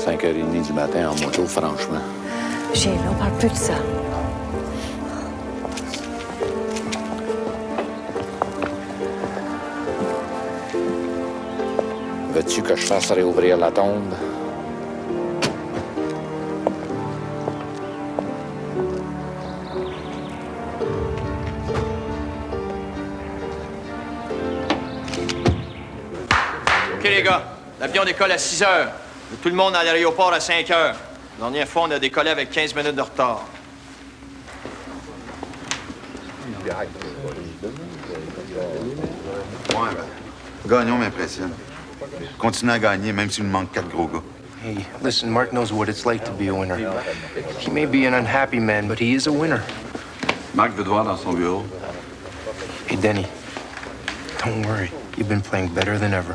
5h30 du matin en moto, franchement. J'ai là, on parle plus de ça. Veux-tu que je fasse réouvrir la tombe? OK, les gars. L'avion décolle à 6 heures. Tout le monde à l'aéroport à 5 heures. La dernière fois, on a décollé avec 15 minutes de retard. Ouais, gagnons m'impressionne. Continue à gagner, même s'il nous manque 4 gros gars. Hey, listen, Mark knows what it's like to be a winner. He may be an unhappy man, but he is a winner. Marc veut te voir dans son bureau. Hey, Denny, don't worry. You've been playing better than ever.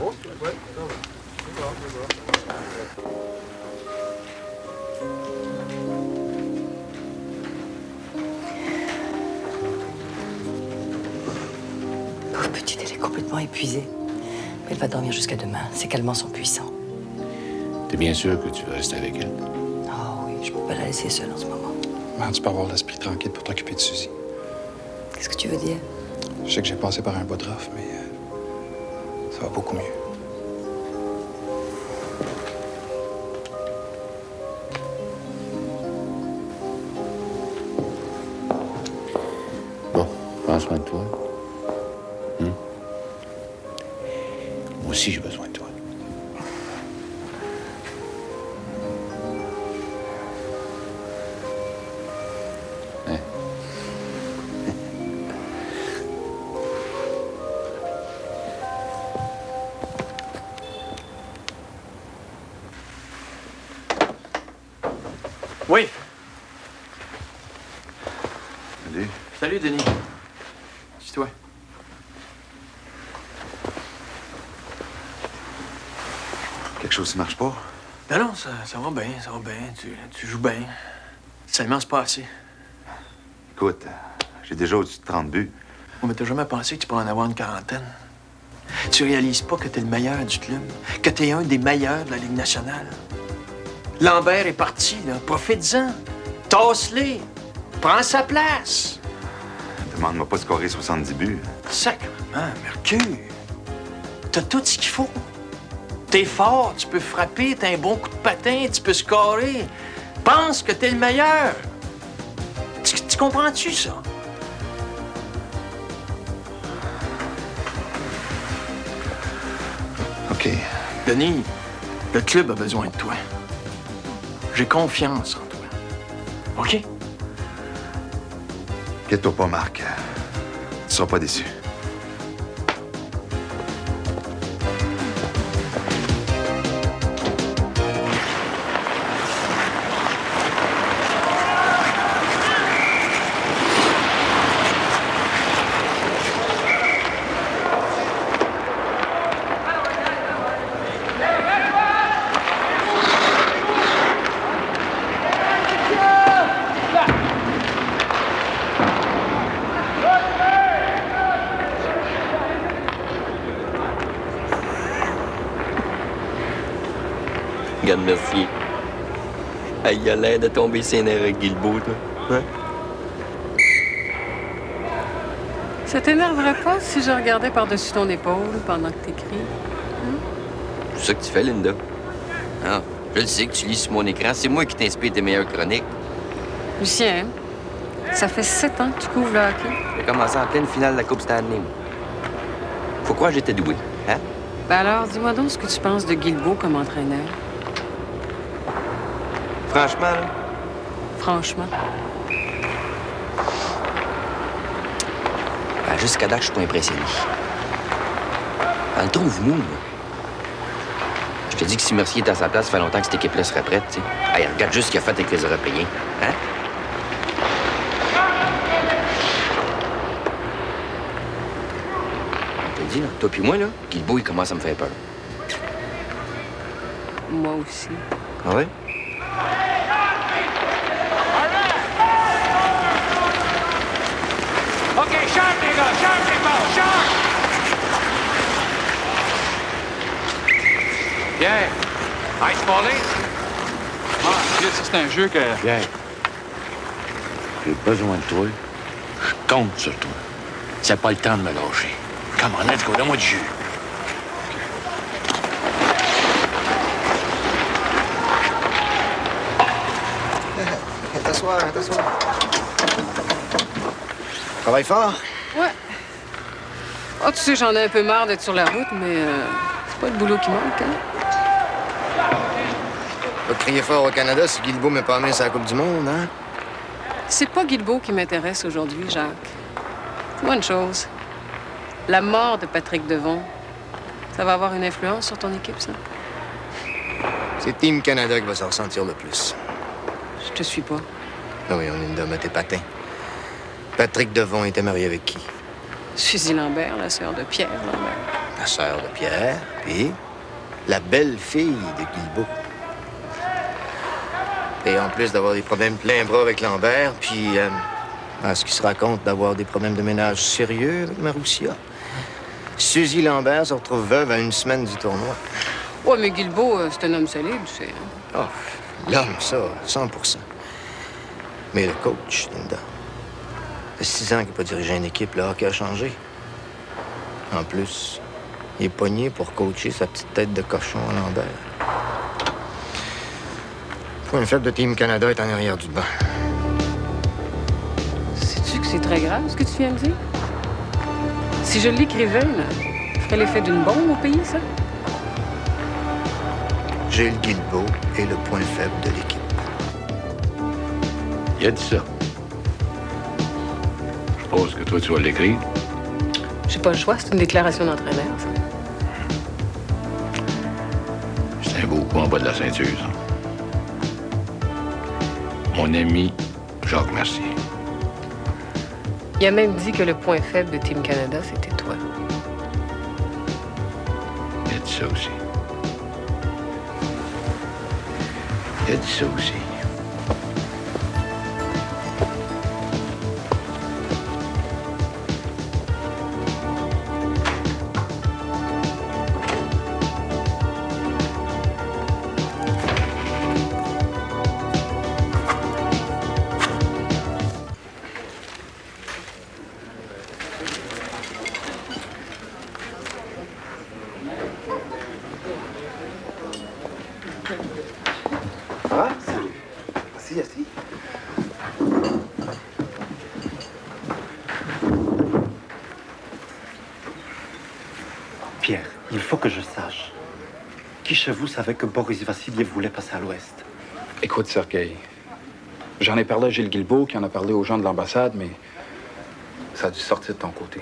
Pauvre petite, elle est complètement épuisée. Mais elle va dormir jusqu'à demain. Ses calmants sont puissants. T'es bien sûr que tu veux rester avec elle? Ah oui, je peux pas la laisser seule en ce moment. Man, tu peux avoir l'esprit tranquille pour t'occuper de Suzy. Qu'est-ce que tu veux dire? Je sais que j'ai passé par un bout de rough, mais ça va beaucoup mieux. Bon, prends soin de toi. Moi aussi, j'ai besoin de toi. Hein? Oui. Salut. Salut, Denis. C'est toi. Quelque chose qui marche pas? Non, ça va bien, ça va bien. Tu joues bien. Seulement, c'est pas assez. Écoute, j'ai déjà au-dessus de 30 buts. On m'était jamais pensé que tu pourrais en avoir une quarantaine. Tu réalises pas que t'es le meilleur du club, que t'es un des meilleurs de la Ligue nationale. Lambert est parti, là. Profite-en. Tasse-les. Prends sa place. Demande-moi pas de scorer 70 buts. Sacrement, Mercure. T'as tout ce qu'il faut. T'es fort, tu peux frapper, t'as un bon coup de patin, tu peux scorer. Pense que t'es le meilleur. Tu comprends-tu ça? OK. Denis, le club a besoin de toi. J'ai confiance en toi. OK? Inquiète-toi pas, Marc. Tu seras pas déçu. Regarde, Mercier. Hey, il a l'air de tomber ses nerfs avec Guilbeault, toi. Hein? Ça t'énerverait pas si je regardais par-dessus ton épaule pendant que t'écris? C'est ça que tu fais, Linda. Ah, je le sais que tu lis sur mon écran. C'est moi qui t'inspire tes meilleures chroniques. Lucien, ça fait 7 ans que tu couvres le hockey. J'ai commencé en pleine finale de la Coupe Stanley. Faut croire que j'étais doué. Hein? Ben alors, dis-moi donc ce que tu penses de Guilbeault comme entraîneur. Franchement, là, Franchement. ben, jusqu'à date, je suis pas impressionné. Elle le trouve mou, là. Je te dis que si Mercier est à sa place, ça fait longtemps que cette équipe-là serait prête, tu sais. Hey, regarde juste ce qu'il a fait avec les Européens. Hein? Je te dis, là, toi puis moi, là, Guilbeault, il commence à me faire peur. Moi aussi. Ah ouais? OK, sharp, les gars, sharp, les balles, sharp! Bien. Nice volley. Là, ça, c'est un jeu que... Pierre, j'ai besoin de toi. Je compte sur toi. C'est pas le temps de me lâcher. Come on, let's go, donne-moi du jus. T'asseoir. Travaille fort. Ouais. Oh, tu sais, j'en ai un peu marre d'être sur la route, mais c'est pas le boulot qui manque, hein? Pas de crier fort au Canada si Guilbeault m'a pas amené sur la Coupe du Monde, hein? C'est pas Guilbeault qui m'intéresse aujourd'hui, Jacques. Dis-moi une chose. La mort de Patrick Devon, ça va avoir une influence sur ton équipe, ça? C'est Team Canada qui va s'en ressentir le plus. Je te suis pas. Ah oui, on est une dame à tes patins. Patrick Devon était marié avec qui? Suzy Lambert, la sœur de Pierre Lambert. La sœur de Pierre, puis la belle-fille de Guilbeault. Et en plus d'avoir des problèmes plein bras avec Lambert, puis à ce qui se raconte d'avoir des problèmes de ménage sérieux avec Maroussia, Suzy Lambert se retrouve veuve à une semaine du tournoi. Ouais, mais Guilbeault, c'est un homme solide, tu sais. Oh, l'homme, ça, 100%. Mais le coach, Linda, ça fait 6 ans qu'il n'a pas dirigé une équipe, le hockey a changé. En plus, il est pogné pour coacher sa petite tête de cochon à Lambert. Le point faible de Team Canada est en arrière du banc. Sais-tu que c'est très grave, ce que tu viens de dire? Si je l'écrivais, là, ça ferait l'effet d'une bombe au pays, ça? Gilles Guilbeault est le point faible de l'équipe. Il a dit ça. Je suppose que toi, tu vas l'écrire. J'ai pas le choix, c'est une déclaration d'entraîneur, ça. C'est un beau coup en bas de la ceinture, ça. Mon ami Jacques Mercier. Il a même dit que le point faible de Team Canada, c'était toi. Il a dit ça aussi. Il a dit ça aussi. Assis. Pierre, il faut que je sache. Qui chez vous savait que Boris Vassiliev voulait passer à l'Ouest? Écoute, Sergueï, j'en ai parlé à Gilles Guilbeault, qui en a parlé aux gens de l'ambassade, mais ça a dû sortir de ton côté.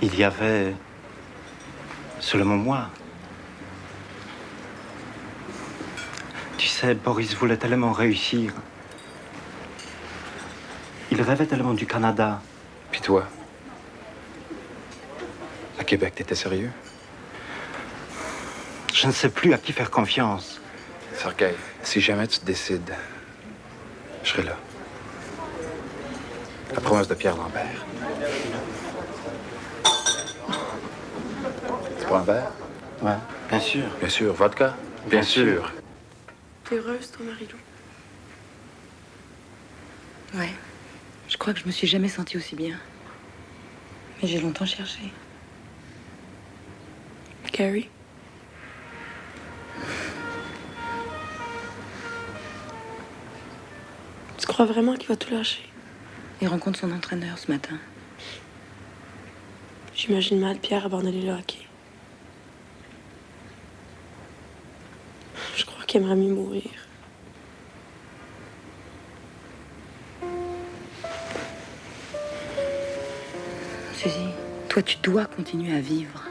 Il y avait seulement moi. Tu sais, Boris voulait tellement réussir. Il rêvait tellement du Canada. Puis toi, à Québec, t'étais sérieux? Je ne sais plus à qui faire confiance. Sergueï, si jamais tu te décides, je serai là. La promesse de Pierre Lambert. Tu prends un verre? Ouais, bien sûr. Bien sûr. Vodka? Bien sûr. T'es heureuse, ton Marie-Lou? Ouais. Je crois que je me suis jamais sentie aussi bien. Mais j'ai longtemps cherché. Carrie? Tu crois vraiment qu'il va tout lâcher? Il rencontre son entraîneur ce matin. J'imagine mal Pierre abandonner le hockey. Je crois qu'il aimerait mieux mourir. Suzy, toi, tu dois continuer à vivre.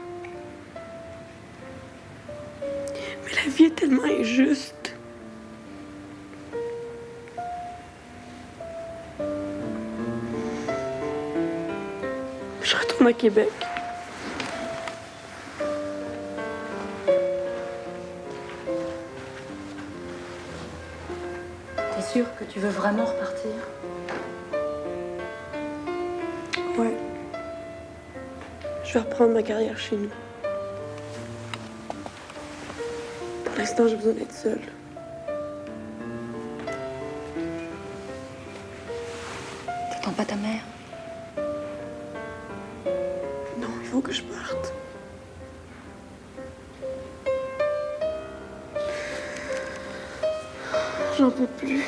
Mais la vie est tellement injuste. Je retourne à Québec. T'es sûre que tu veux vraiment repartir? Ouais. Je vais reprendre ma carrière chez nous. l'instant, j'ai besoin d'être seule. T'attends pas ta mère? Non, il faut que je parte. J'en peux plus.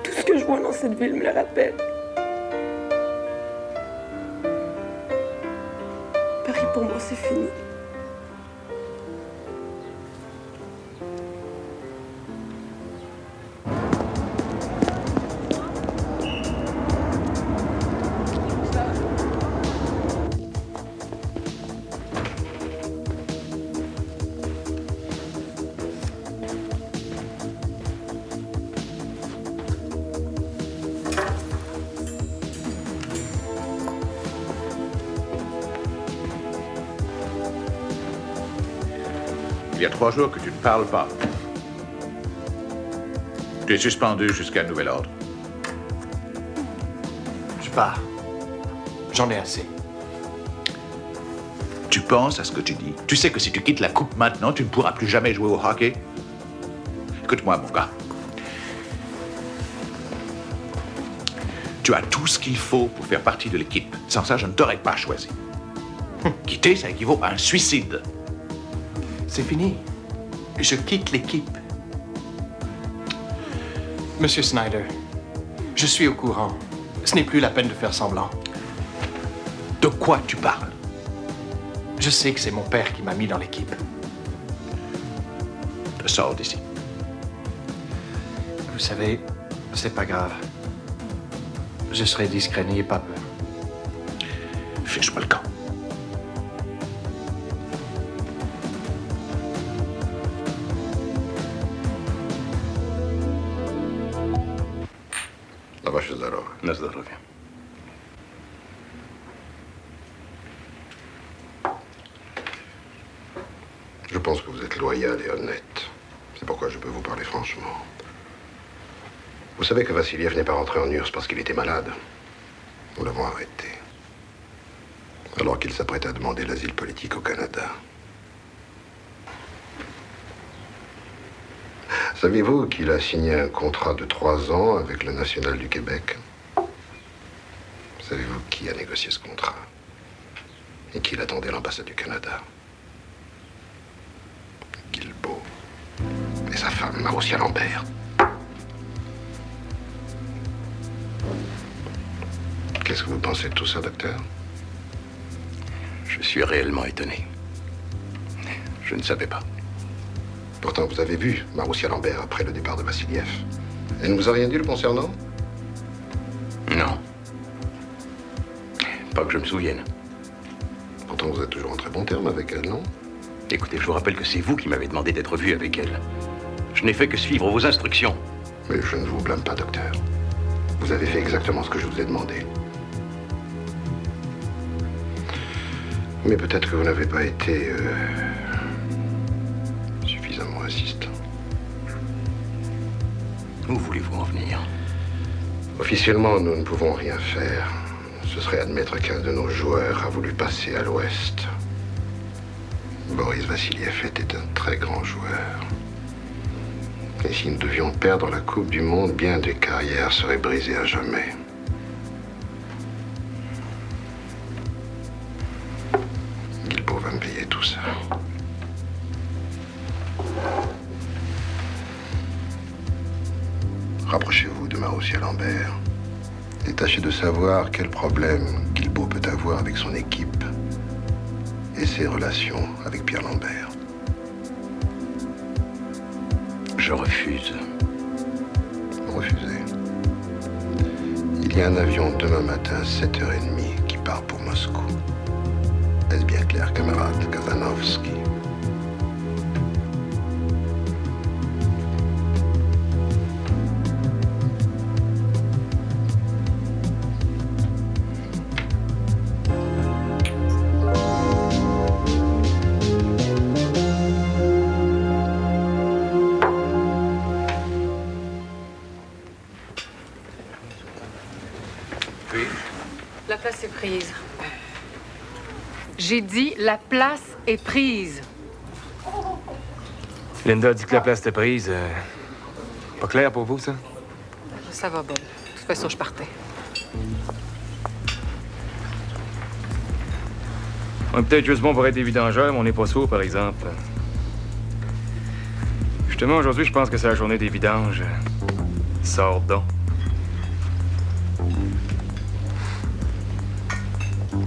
Tout ce que je vois dans cette ville me le rappelle. Paris, pour moi, c'est fini. Il y a 3 jours que tu ne parles pas. Tu es suspendu jusqu'à nouvel ordre. Je pars. J'en ai assez. Tu penses à ce que tu dis. Tu sais que si tu quittes la coupe maintenant, tu ne pourras plus jamais jouer au hockey. Écoute-moi, mon gars. Tu as tout ce qu'il faut pour faire partie de l'équipe. Sans ça, je ne t'aurais pas choisi. Quitter, ça équivaut à un suicide. C'est fini. Je quitte l'équipe. Monsieur Snyder, je suis au courant. Ce n'est plus la peine de faire semblant. De quoi tu parles? Je sais que c'est mon père qui m'a mis dans l'équipe. Sors d'ici. Vous savez, c'est pas grave. Je serai discret, n'ayez pas peur. Fiche-moi le camp. Ваше здоровье. На здоровье. Je pense que vous êtes loyal et honnête. C'est pourquoi je peux vous parler franchement. Vous savez que Vassiliev n'est pas rentré en URSS parce qu'il était malade. Nous l'avons arrêté. Alors qu'il s'apprêtait à demander l'asile politique au Canada. Savez-vous qu'il a signé un contrat de 3 ans avec le National du Québec? Savez-vous qui a négocié ce contrat? Et qui l'attendait à l'ambassade du Canada? Guilbeault. Et sa femme, Marussia Lambert. Qu'est-ce que vous pensez de tout ça, docteur? Je suis réellement étonné. Je ne savais pas. Pourtant, vous avez vu Marussia Lambert après le départ de Vassiliev. Elle ne vous a rien dit le concernant? Non. Pas que je me souvienne. Pourtant, vous êtes toujours en très bon terme avec elle, non? Écoutez, je vous rappelle que c'est vous qui m'avez demandé d'être vu avec elle. Je n'ai fait que suivre vos instructions. Mais je ne vous blâme pas, docteur. Vous avez fait exactement ce que je vous ai demandé. Mais peut-être que vous n'avez pas été suffisamment insistant. Où voulez-vous en venir? Officiellement, nous ne pouvons rien faire. Ce serait admettre qu'un de nos joueurs a voulu passer à l'Ouest. Boris Vassiliev était un très grand joueur. Et si nous devions perdre la Coupe du Monde, bien des carrières seraient brisées à jamais. Guilbeault va me payer tout ça. Rapprochez-vous de Marussia Lambert et tâchez de savoir quel problème Guilbeault peut avoir avec son équipe et ses relations avec Pierre Lambert. Je refuse. Refusez. Il y a un avion demain matin à 7h30 qui part pour Moscou. Est-ce bien clair, camarade Kazanovski? La place est prise. J'ai dit la place est prise. Linda a dit que la place était prise. Pas clair pour vous, ça? Ça va, Bob. De toute façon, je partais. On est peut-être juste bon pour être des vidangeurs, mais on n'est pas sourd, par exemple. Justement, aujourd'hui, je pense que c'est la journée des vidanges. Sors donc.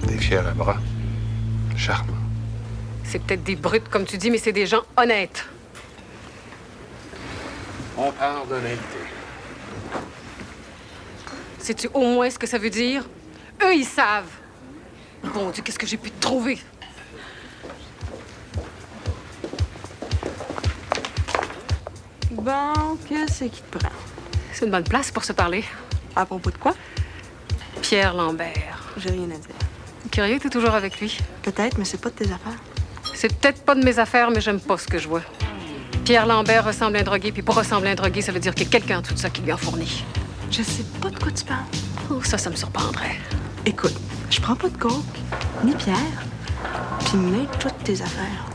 Des fiers à bras. Charmant. C'est peut-être des brutes, comme tu dis, mais c'est des gens honnêtes. On parle d'honnêteté. Sais-tu au moins ce que ça veut dire? Eux, ils savent. Bon Dieu, qu'est-ce que j'ai pu te trouver? Bon, qu'est-ce qui te prend? C'est une bonne place pour se parler. À propos de quoi? Pierre Lambert. J'ai rien à dire. Curieux, t'es toujours avec lui. Peut-être, mais c'est pas de tes affaires. C'est peut-être pas de mes affaires, mais j'aime pas ce que je vois. Pierre Lambert ressemble à un drogué, puis pour ressembler à un drogué, ça veut dire qu'il y a quelqu'un en dessous de ça qui lui a fourni. Je sais pas de quoi tu parles. Oh, ça me surprendrait. Écoute, je prends pas de coke, ni Pierre, puis mêle toutes tes affaires.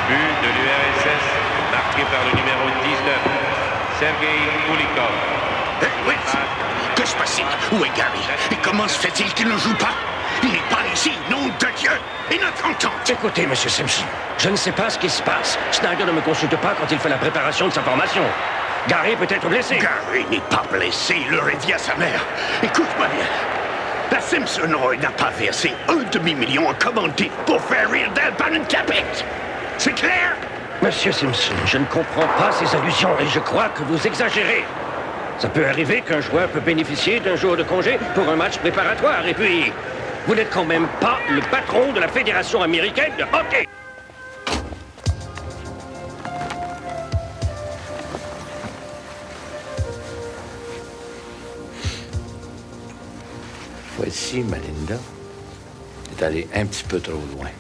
But de l'URSS, marqué par le numéro 19, Sergei Koulikov. Oui, que se passe-t-il? Où est Gary? Et comment se fait-il qu'il ne joue pas? Il n'est pas ici, nom de Dieu! Et notre entente! Écoutez, M. Simpson, je ne sais pas ce qui se passe. Snyder ne me consulte pas quand il fait la préparation de sa formation. Gary peut être blessé. Gary n'est pas blessé, il l'aurait dit à sa mère. Écoute-moi bien. La Simpsonoid n'a pas versé $1 demi-million en commandite pour faire rire d'elle par une capite. C'est clair? Monsieur Simpson, je ne comprends pas ces allusions et je crois que vous exagérez. Ça peut arriver qu'un joueur peut bénéficier d'un jour de congé pour un match préparatoire. Et puis, vous n'êtes quand même pas le patron de la Fédération américaine de hockey. Voici, Malinda. T'es allé un petit peu trop loin.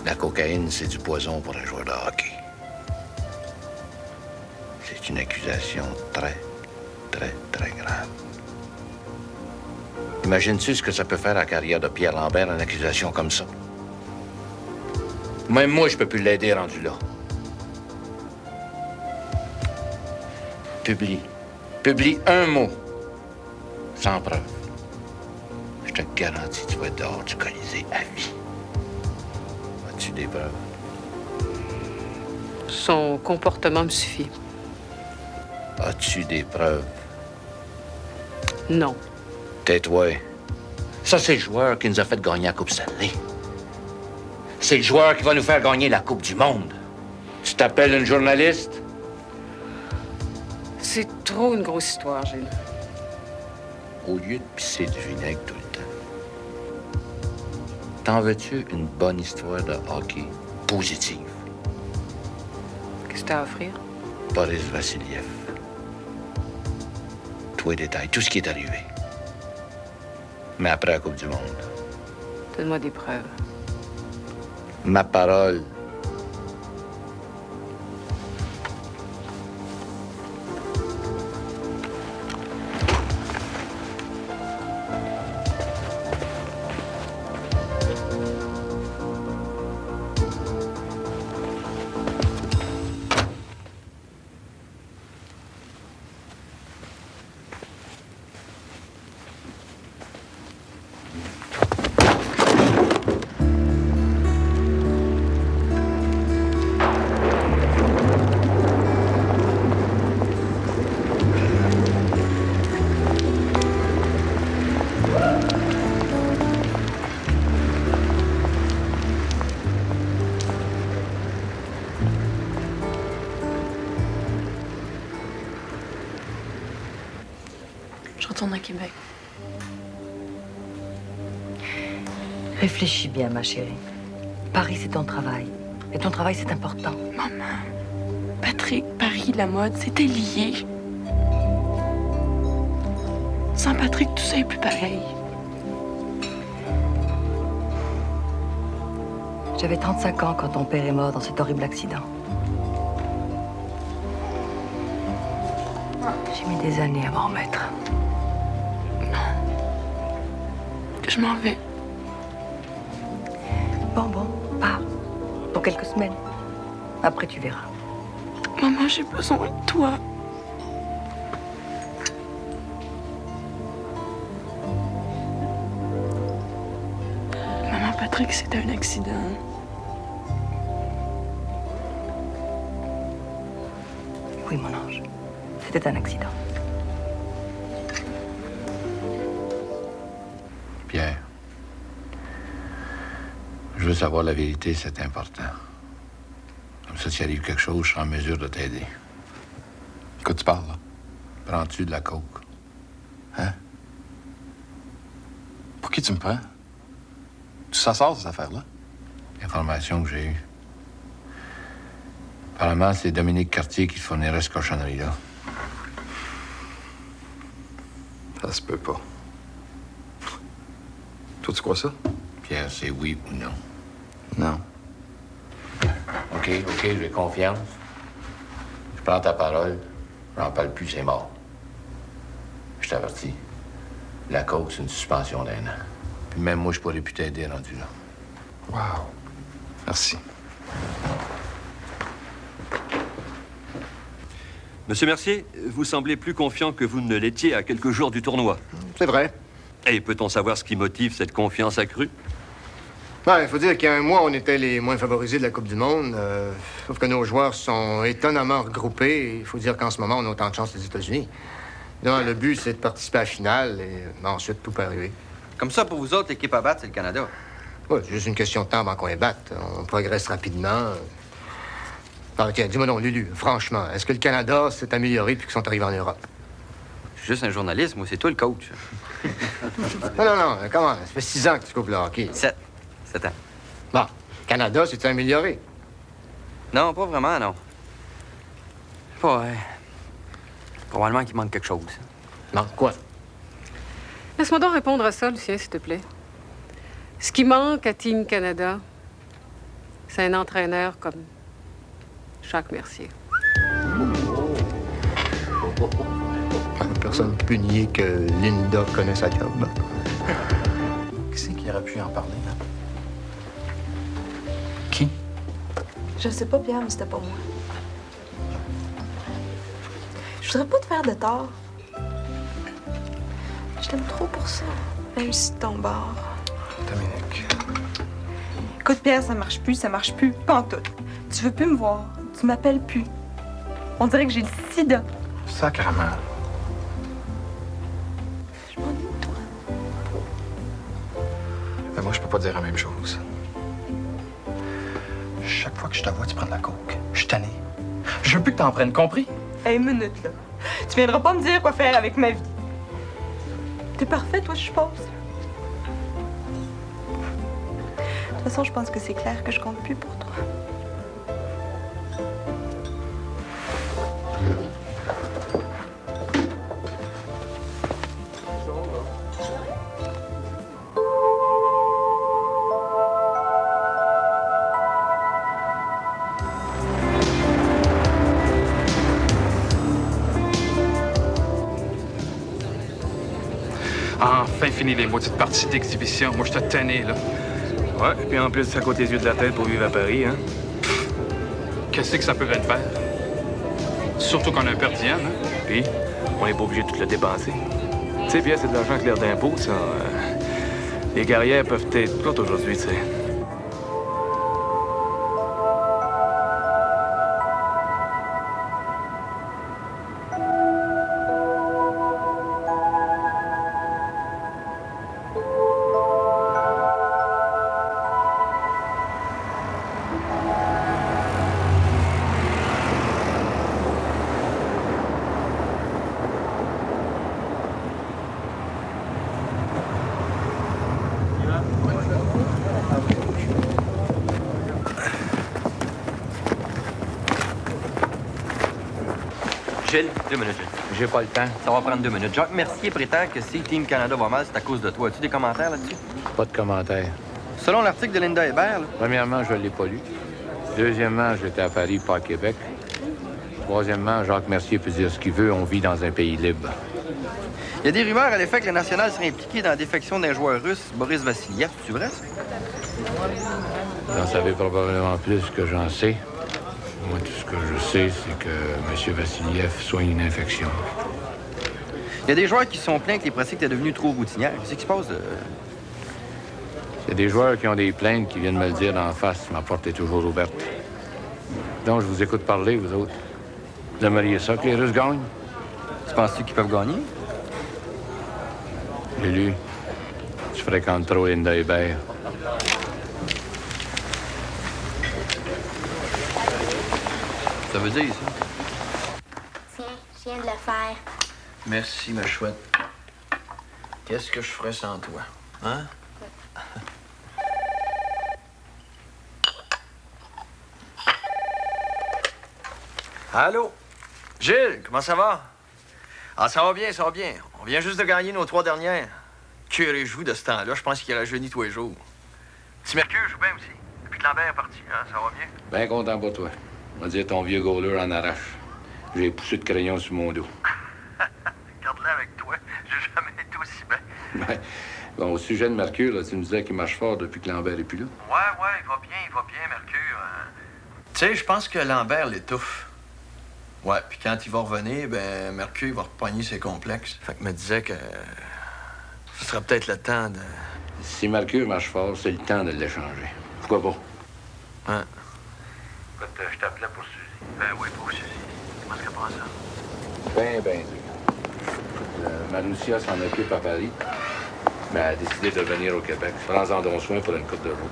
La cocaïne, c'est du poison pour un joueur de hockey. C'est une accusation très, très, très grave. Imagines-tu ce que ça peut faire à la carrière de Pierre Lambert, une accusation comme ça? Même moi, je peux plus l'aider rendu là. Publie un mot. Sans preuve. Je te garantis, tu vas être dehors du Colisée à vie. As-tu des preuves? Son comportement me suffit. As-tu des preuves? Non. Tais-toi. Ça, c'est le joueur qui nous a fait gagner la Coupe Stanley. C'est le joueur qui va nous faire gagner la Coupe du Monde. Tu t'appelles une journaliste? C'est trop une grosse histoire, Gilles. Au lieu de pisser du vinaigre tout le temps, t'en veux-tu une bonne histoire de hockey positive? Qu'est-ce que t'as à offrir? Boris Vassiliev. Tous les détails, tout ce qui est arrivé. Mais après la Coupe du Monde. Donne-moi des preuves. Ma parole. Je retourne à Québec. Réfléchis bien, ma chérie. Paris, c'est ton travail. Et ton travail, c'est important. Maman, Patrick, Paris, la mode, c'était lié. Sans Patrick, tout ça est plus pareil. J'avais 35 ans quand ton père est mort dans cet horrible accident. J'ai mis des années à m'en remettre. Je m'en vais. Bon, pars. Pour quelques semaines. Après, tu verras. Maman, j'ai besoin de toi. Maman, Patrick, c'était un accident. Oui, mon ange. C'était un accident. Pierre, je veux savoir la vérité, c'est important. Comme ça, s'il arrive quelque chose, je serai en mesure de t'aider. De quoi tu parles, là? Prends-tu de la coke? Hein? Pour qui tu me prends? Tout ça sort, cette affaire-là? L'information que j'ai eue. Apparemment, c'est Dominique Cartier qui te fournirait cette cochonnerie-là. Ça se peut pas. Toi, tu crois ça? Pierre, c'est oui ou non? Non. OK, j'ai confiance. Je prends ta parole. J'en parle plus, c'est mort. Je t'avertis. La coke, c'est une suspension d'1 an. Puis même moi, je pourrais plus t'aider rendu là. Wow. Merci. Monsieur Mercier, vous semblez plus confiant que vous ne l'étiez à quelques jours du tournoi. C'est vrai. Et peut-on savoir ce qui motive cette confiance accrue? Il faut dire qu'il y a un mois, on était les moins favorisés de la Coupe du Monde. Sauf que nos joueurs sont étonnamment regroupés. Il faut dire qu'en ce moment, on a autant de chance que les États-Unis. Non, le but, c'est de participer à la finale et ensuite, tout peut arriver. Comme ça, pour vous autres, l'équipe à battre, c'est le Canada. Oui, c'est juste une question de temps avant qu'on les batte. On progresse rapidement. Ah, tiens, dis-moi donc, Lulu, franchement, est-ce que le Canada s'est amélioré depuis qu'ils sont arrivés en Europe? Je suis juste un journaliste, moi, c'est toi le coach. Non, comment? Ça fait 6 ans que tu coupes le hockey. 7 ans. Bon, le Canada s'est amélioré? Non, pas vraiment, non. Probablement qu'il manque quelque chose. Non, quoi? Laisse-moi donc répondre à ça, Lucien, s'il te plaît. Ce qui manque à Team Canada, c'est un entraîneur comme Jacques Mercier. Personne ne peut nier que Linda connaît sa job. Qui c'est qui aurait pu en parler, là? Qui? Je sais pas, Pierre, mais c'était pas moi. Je voudrais pas te faire de tort. Je t'aime trop pour ça, même si c'est ton bord. Dominique. Écoute, Pierre, ça marche plus, pas en tout. Tu veux plus me voir, tu m'appelles plus. On dirait que j'ai le sida. Sacrement. Je m'ennuie de toi. Mais moi, je peux pas dire la même chose. Chaque fois que je te vois, tu prends de la coke. Je suis tanné. Je veux plus que t'en prennes, compris? Hey, une minute, là. Tu viendras pas me dire quoi faire avec ma vie. T'es parfait, toi, je suppose. De toute façon, je pense que c'est clair que je compte plus pour toi. Enfin fini les maudites parties d'exhibition. Moi, je te tanné, là. Ouais, puis en plus, ça coûte les yeux de la tête pour vivre à Paris, hein? Qu'est-ce que ça peut bien te faire? Surtout qu'on a un perdien, hein? Puis, on n'est pas obligé de tout le dépenser. Tu sais, Pierre, c'est de l'argent avec l'air d'impôt, ça. Les carrières peuvent être courtes aujourd'hui, tu sais. Gilles, 2 minutes, Gilles. J'ai pas le temps. Ça va prendre 2 minutes. Jacques Mercier prétend que si Team Canada va mal, c'est à cause de toi. As-tu des commentaires là-dessus? Pas de commentaires. Selon l'article de Linda Hébert, là... Premièrement, je ne l'ai pas lu. Deuxièmement, j'étais à Paris, pas à Québec. Troisièmement, Jacques Mercier peut dire ce qu'il veut, on vit dans un pays libre. Il y a des rumeurs à l'effet que le National serait impliqué dans la défection d'un joueur russe, Boris Vassiliev. C'est vrai, ça? Vous en savez probablement plus que j'en sais. Moi, tout ce que je sais, c'est que M. Vassiliev soigne une infection. Il y a des joueurs qui se sont plaints que les pratiques étaient devenues trop routinières. Qu'est-ce qui se passe? Il y a des joueurs qui ont des plaintes qui viennent me le dire d'en face. Ma porte est toujours ouverte. Donc, je vous écoute parler, vous autres. Vous aimeriez ça que les Russes gagnent? Tu penses-tu qu'ils peuvent gagner? J'ai lu. Tu fréquentes trop Linda Hébert. Ça veut dire, ça? Tiens, je viens de le faire. Merci, ma chouette. Qu'est-ce que je ferais sans toi? Hein? Allô? Gilles, comment ça va? Ah, ça va bien, ça va bien. On vient juste de gagner nos 3 dernières. Que réjouis de ce temps-là. Je pense qu'il rajeunit tous les jours. Petit Mercure joue bien aussi. Depuis que Lambert est parti, hein, ça va bien? Bien content pour toi. On va dire ton vieux goaler en arrache. J'ai poussé de crayon sur mon dos. Garde-le avec toi. J'ai jamais été aussi bien. Ben, bon, au sujet de Mercure, là, tu me disais qu'il marche fort depuis que Lambert n'est plus là. Ouais, il va bien, Mercure. Tu sais, je pense que Lambert l'étouffe. Ouais, puis quand il va revenir, ben Mercure va repogner ses complexes. Fait que me disait que ce serait peut-être le temps de... Si Mercure marche fort, c'est le temps de l'échanger. Pourquoi pas? Ouais. Écoute, je t'appelais pour Suzy. Ben oui, pour Suzy. Comment est-ce qu'elle prend ça? Ben. Maroussia s'en occupe à Paris, mais elle a décidé de venir au Québec. Prends-en donc soin pour une coupe de jours.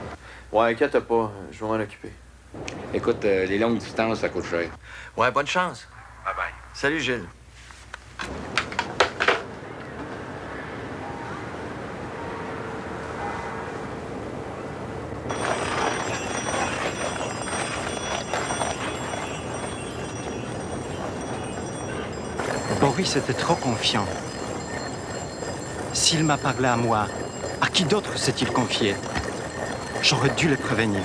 Ouais, inquiète pas, je vais m'en occuper. Écoute, les longues distances, ça coûte cher. Ouais, bonne chance. Bye-bye. Salut, Gilles. Boris était trop confiant. S'il m'a parlé à moi, à qui d'autre s'est-il confié? J'aurais dû le prévenir.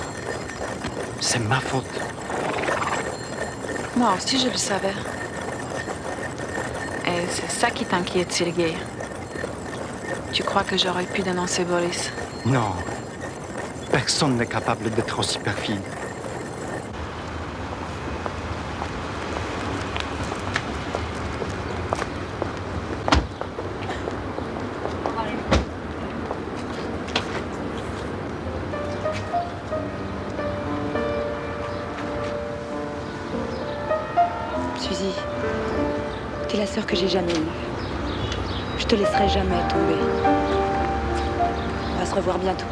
C'est ma faute. Moi aussi, je le savais. Et c'est ça qui t'inquiète, Sergei. Tu crois que j'aurais pu dénoncer Boris? Non. Personne n'est capable d'être aussi perfide. Suzy, t'es la sœur que j'ai jamais eue. Je te laisserai jamais tomber. On va se revoir bientôt.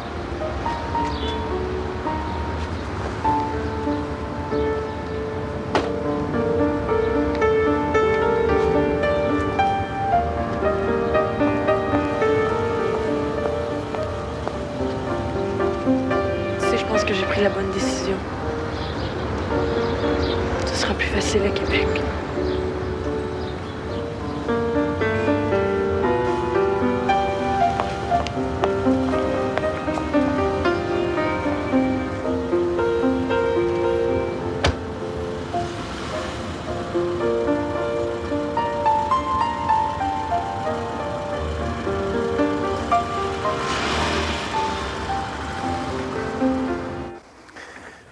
Tu sais, je pense que j'ai pris la bonne décision. Ce sera plus facile à Québec.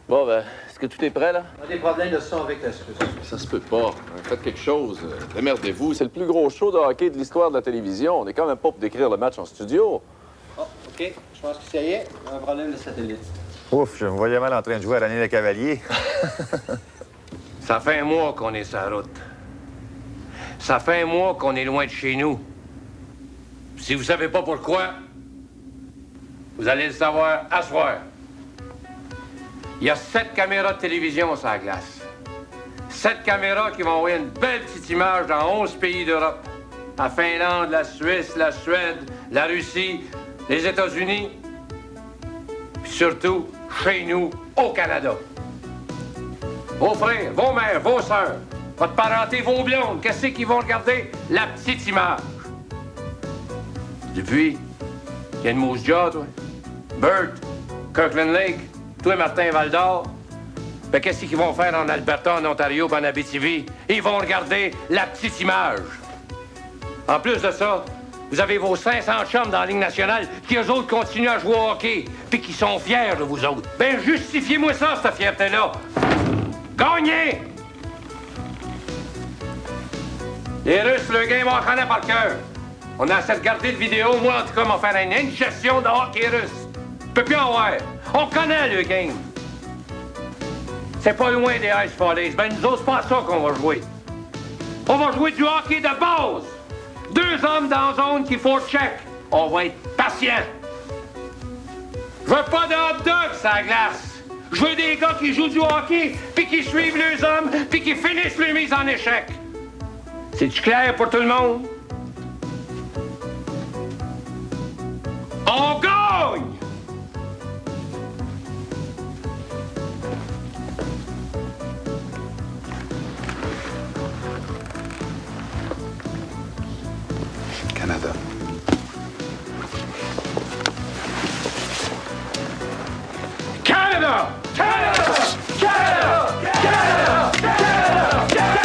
Bon, ben, est-ce que tout est prêt, là? On a des problèmes de son avec la Suisse. Ça se peut pas. Faites quelque chose. Démerdez-vous. C'est le plus gros show de hockey de l'histoire de la télévision. On n'est quand même pas pour décrire le match en studio. Oh, OK. Je pense que ça y est. On a un problème de satellite. Ouf, je me voyais mal en train de jouer à l'année des Cavaliers. Ça fait un mois qu'on est sur la route. Ça fait un mois qu'on est loin de chez nous. Si vous savez pas pourquoi, vous allez le savoir à soir. Il y a 7 caméras de télévision sur la glace. 7 caméras qui vont envoyer une belle petite image dans 11 pays d'Europe. La Finlande, la Suisse, la Suède, la Russie, les États-Unis. Puis surtout, chez nous, au Canada. Vos frères, vos mères, vos sœurs, votre parenté, vos blondes, qu'est-ce qu'ils vont regarder? La petite image. Depuis, il y a une mousse jaune, toi. Bert, Kirkland Lake, toi et Martin Val-d'Or. Ben, qu'est-ce qu'ils vont faire en Alberta, en Ontario, en Abitibi? Ils vont regarder la petite image. En plus de ça, vous avez vos 500 chums dans la Ligue nationale qui, eux autres, continuent à jouer au hockey puis qui sont fiers de vous autres. Ben, justifiez-moi ça, cette fierté-là. Gagnez! Les Russes, le game, on connaît par cœur. On a assez de regarder de vidéos. Moi, en tout cas, m'en faire une ingestion de hockey russe. Je peux plus en voir. On connaît le game. C'est pas loin des Ice Follies. Ben, nous autres, c'est pas ça qu'on va jouer. On va jouer du hockey de base. 2 hommes dans la zone qu'il faut check. On va être patient. Je veux pas de hot dog sur la glace. Je veux des gars qui jouent du hockey, puis qui suivent les hommes, puis qui finissent les mises en échec. C'est-tu clair pour tout le monde? On gagne! Canada. Canada! Canada! Canada! Canada! Canada!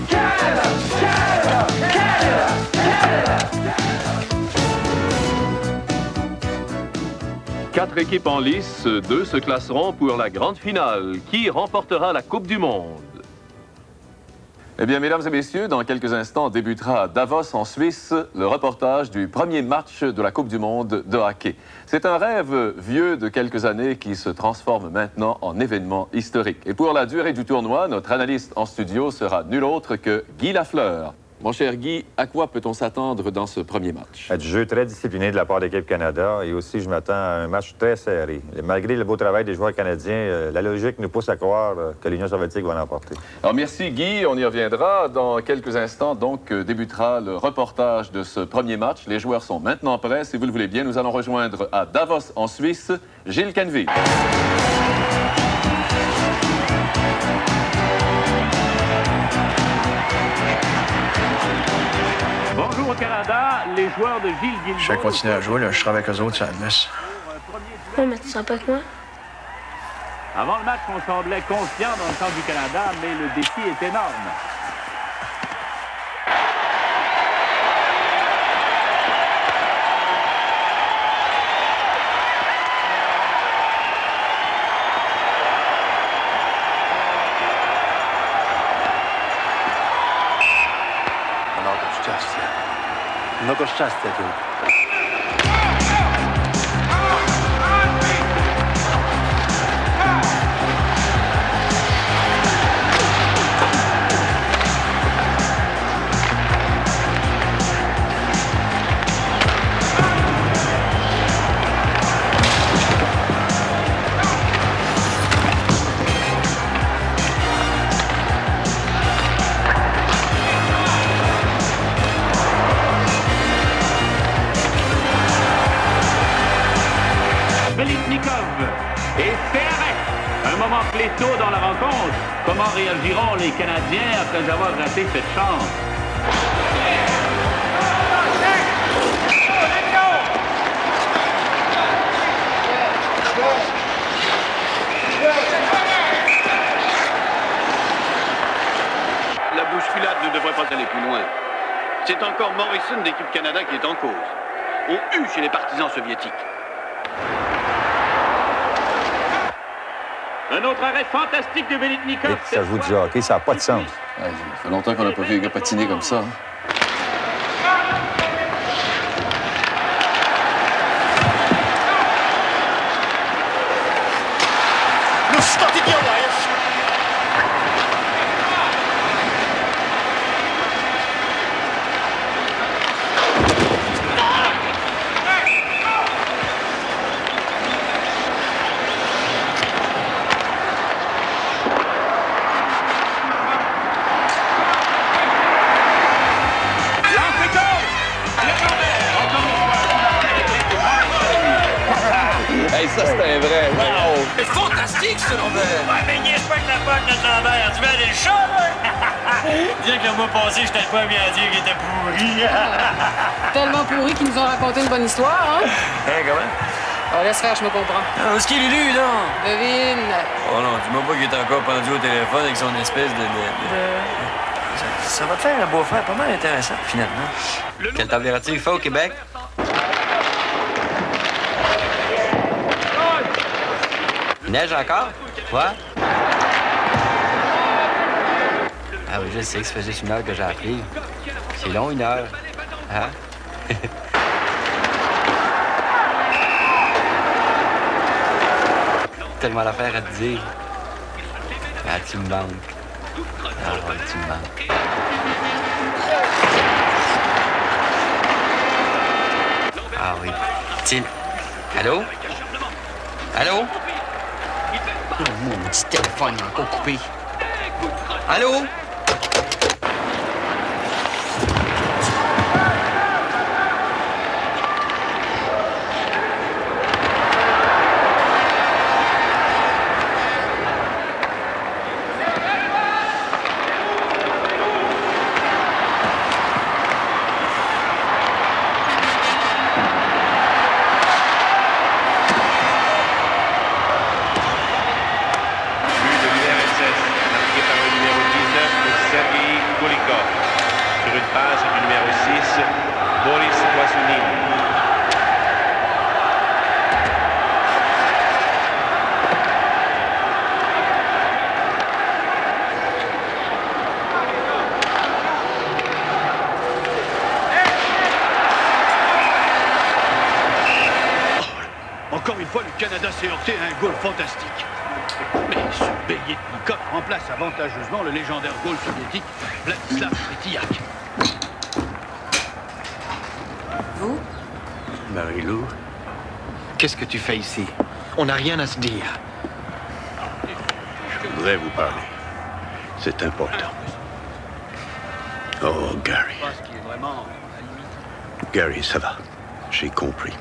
Canada! Canada! Canada! Quatre équipes en lice, 2 se classeront pour la grande finale. Qui remportera la Coupe du Monde? Eh bien, mesdames et messieurs, dans quelques instants débutera à Davos, en Suisse, le reportage du premier match de la Coupe du Monde de hockey. C'est un rêve vieux de quelques années qui se transforme maintenant en événement historique. Et pour la durée du tournoi, notre analyste en studio sera nul autre que Guy Lafleur. Mon cher Guy, à quoi peut-on s'attendre dans ce premier match? Du jeu très discipliné de la part de l'équipe Canada et aussi je m'attends à un match très serré. Malgré le beau travail des joueurs canadiens, la logique nous pousse à croire que l'Union soviétique va l'emporter. Alors merci Guy, on y reviendra. Dans quelques instants, donc, débutera le reportage de ce premier match. Les joueurs sont maintenant prêts. Si vous le voulez bien, nous allons rejoindre à Davos, en Suisse, Gilles Canville. Bonjour au Canada, les joueurs de Gilles Guilbeault. Je vais continuer à jouer, là. Je serai avec eux autres sur la messe. Oui, mais tu seras pas avec moi. Avant le match, on semblait confiant dans le camp du Canada, mais le défi est énorme. Mnogo szczęścia tu. Et c'est arrêt. Un moment clé tôt dans la rencontre. Comment réagiront les Canadiens après avoir raté cette chance? La bousculade ne devrait pas aller plus loin. C'est encore Morrison d'équipe Canada qui est en cause. On hue chez les partisans soviétiques. Un autre arrêt fantastique de Belitnikov. Ça joue du hockey, ça n'a pas de sens. Ouais, ça fait longtemps qu'on n'a pas vu un gars patiner comme ça. Ça, c'était vrai. Wow! C'est fantastique, ce Lambert! Ouais, mais niaise pas que la pote, notre Lambert. Tu vas aller le chat, là? Bien que le mois passé, je t'ai pas bien dit qu'il était pourri. Tellement pourri qu'ils nous ont raconté une bonne histoire, hein? Hein, comment? Ah, laisse faire, je me comprends. Ah, où est-ce qu'il est, lui, là? Devine. Oh non, dis-moi pas qu'il est encore pendu au téléphone avec son espèce de... Ça va te faire un beau-frère pas mal intéressant, finalement. Quelle température il fait au Québec? Il neige encore? Quoi? Ah oui, je sais que ça fait juste 1 heure que j'ai appris. C'est long, 1 heure. Hein? Tellement d'affaires à te dire. Ah, tu me manques. Ah ouais, tu me manques. Ah oui. Tiens. Allô? Allô? Oh, mon petit téléphone, il est encore coupé. Allô? Encore une fois, le Canada s'est heurté à un goal fantastique. Mais ce bélier de Nikov remplace avantageusement le légendaire goal soviétique Vladislav Tretiak. Vous? Marie-Lou, qu'est-ce que tu fais ici? On n'a rien à se dire. Je voudrais vous parler. C'est important. Oh, Gary. Gary, ça va. J'ai compris.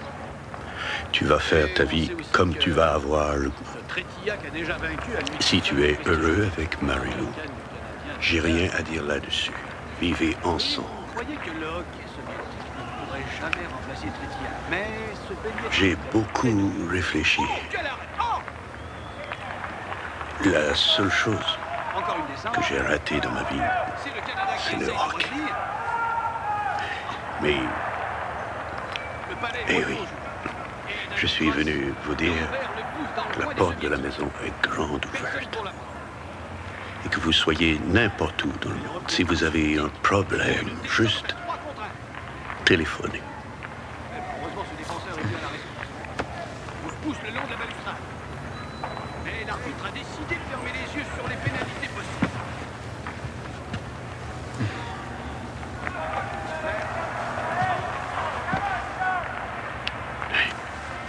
Tu vas faire ta vie comme tu vas avoir le goût. Si tu es heureux avec Marie-Lou, j'ai rien à dire là-dessus. Vivez ensemble. J'ai beaucoup réfléchi. La seule chose que j'ai ratée dans ma vie, c'est le hockey. Mais, eh oui, je suis venu vous dire que la porte de la maison est grande ouverte. Et que vous soyez n'importe où dans le monde. Si vous avez un problème, juste téléphonez. Heureusement, ce défenseur est bien arrêté. On se pousse le long de la balustrade. Mais l'arbitre a décidé de fermer les yeux sur les pénalités possibles.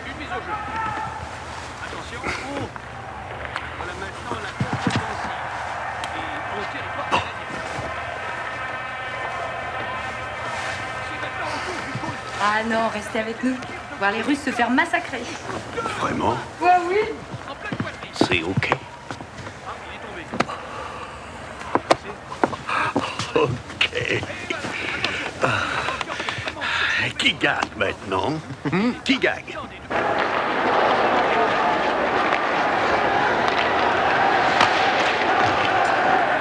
Une mise au jeu. Attention, voilà maintenant la contre-offensive. Et au territoire canadien. Ah non, restez avec nous. Voir les Russes se faire massacrer. Vraiment? Ouais, oui. C'est OK. OK. Qui gagne maintenant? Qui gagne?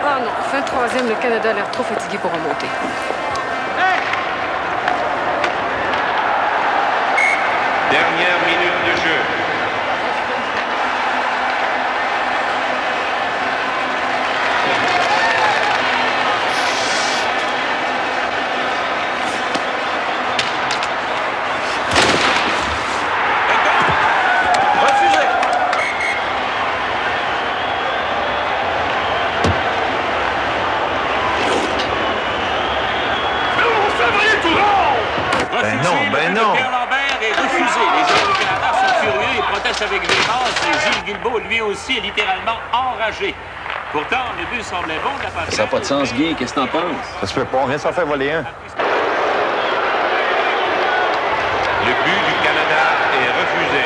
Ah non, fin troisième, le Canada a l'air trop fatigué pour remonter. Dernière minute de jeu. Refusé! Ben non! Pierre Lambert est refusé. Les joueurs du Canada sont furieux et protestent avec véhémence. Et Gilles Guilbeault, lui aussi, est littéralement enragé. Pourtant, le but semblait bon de la part. Ça n'a pas de sens, Guy. Qu'est-ce que t'en penses? Ça se peut pas. On vient de s'en faire voler un. Le but du Canada est refusé.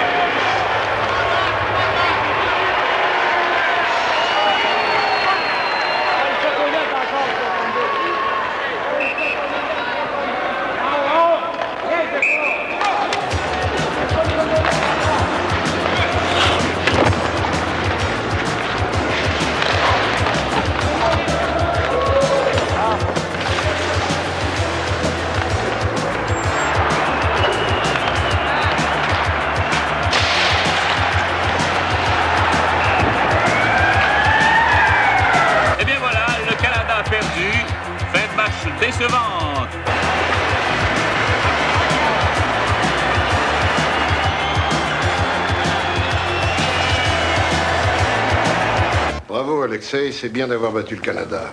Bravo, Alexei, c'est bien d'avoir battu le Canada.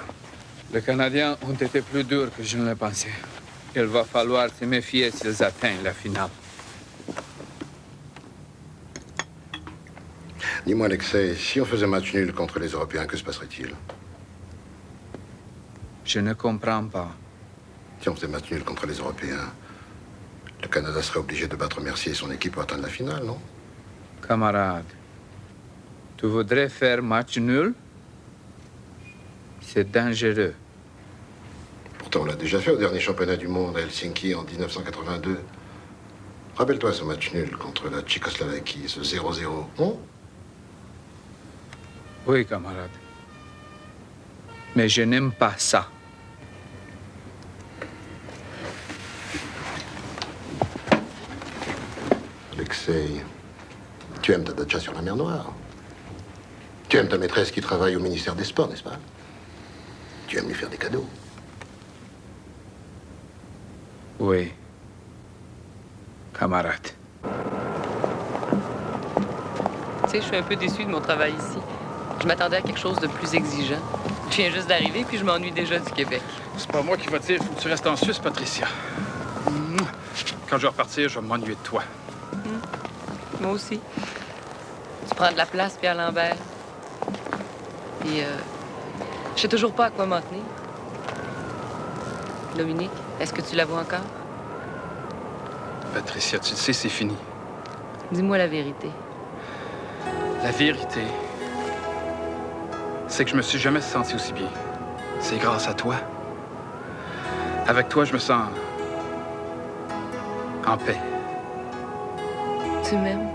Les Canadiens ont été plus durs que je ne le pensais. Il va falloir se méfier s'ils atteignent la finale. Dis-moi, Alexei, si on faisait match nul contre les Européens, que se passerait-il? Je ne comprends pas. Si on faisait match nul contre les Européens, le Canada serait obligé de battre Mercier et son équipe pour atteindre la finale, non? Camarade, tu voudrais faire match nul? C'est dangereux. Pourtant, on l'a déjà fait au dernier championnat du monde à Helsinki en 1982. Rappelle-toi ce match nul contre la Tchécoslovaquie, ce 0-0, hein? Oui, camarade. Mais je n'aime pas ça. Alexei, tu aimes ta datcha sur la mer Noire. Tu aimes ta maîtresse qui travaille au ministère des Sports, n'est-ce pas? Tu aimes lui faire des cadeaux. Oui, camarade. Tu sais, je suis un peu déçue de mon travail ici. Je m'attendais à quelque chose de plus exigeant. Je viens juste d'arriver, puis je m'ennuie déjà du Québec. C'est pas moi qui va te dire, faut que tu restes en Suisse, Patricia. Quand je vais repartir, je vais m'ennuyer de toi. Moi aussi. Tu prends de la place, Pierre Lambert. Puis, je sais toujours pas à quoi m'en tenir. Dominique, est-ce que tu la vois encore? Patricia, tu le sais, c'est fini. Dis-moi la vérité. La vérité, c'est que je me suis jamais senti aussi bien. C'est grâce à toi. Avec toi, je me sens en paix. Tu m'aimes?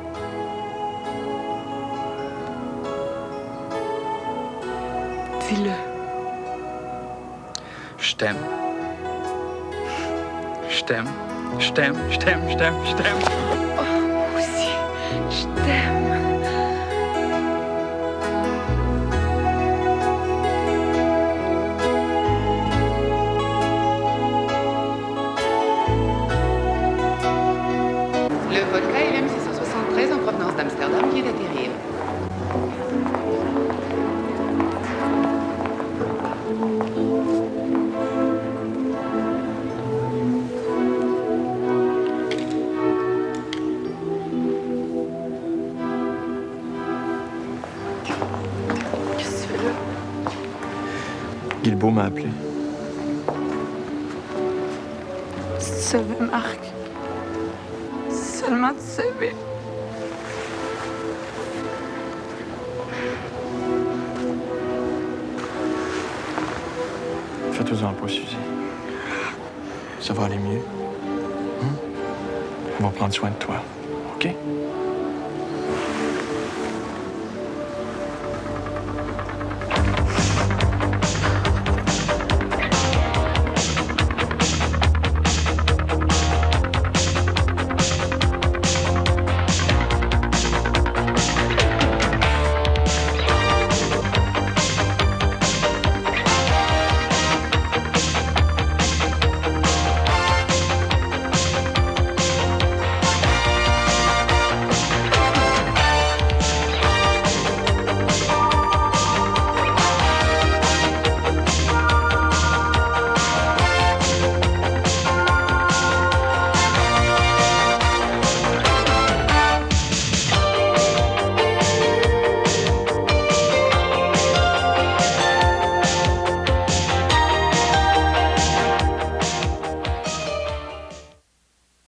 Dis-le. Je t'aime. Je t'aime. Je t'aime. Je t'aime. Je t'aime. Je t'aime. Oh, moi aussi. Je t'aime. Le vodka LM 673 en provenance d'Amsterdam vient d'atterrir. Qu'est-ce que tu fais là? Guilbeault m'a appelé. Si tu savais, Marc. Si seulement tu savais. Fais-toi-en pas, Suzy. Ça va aller mieux. On va prendre soin de toi, OK?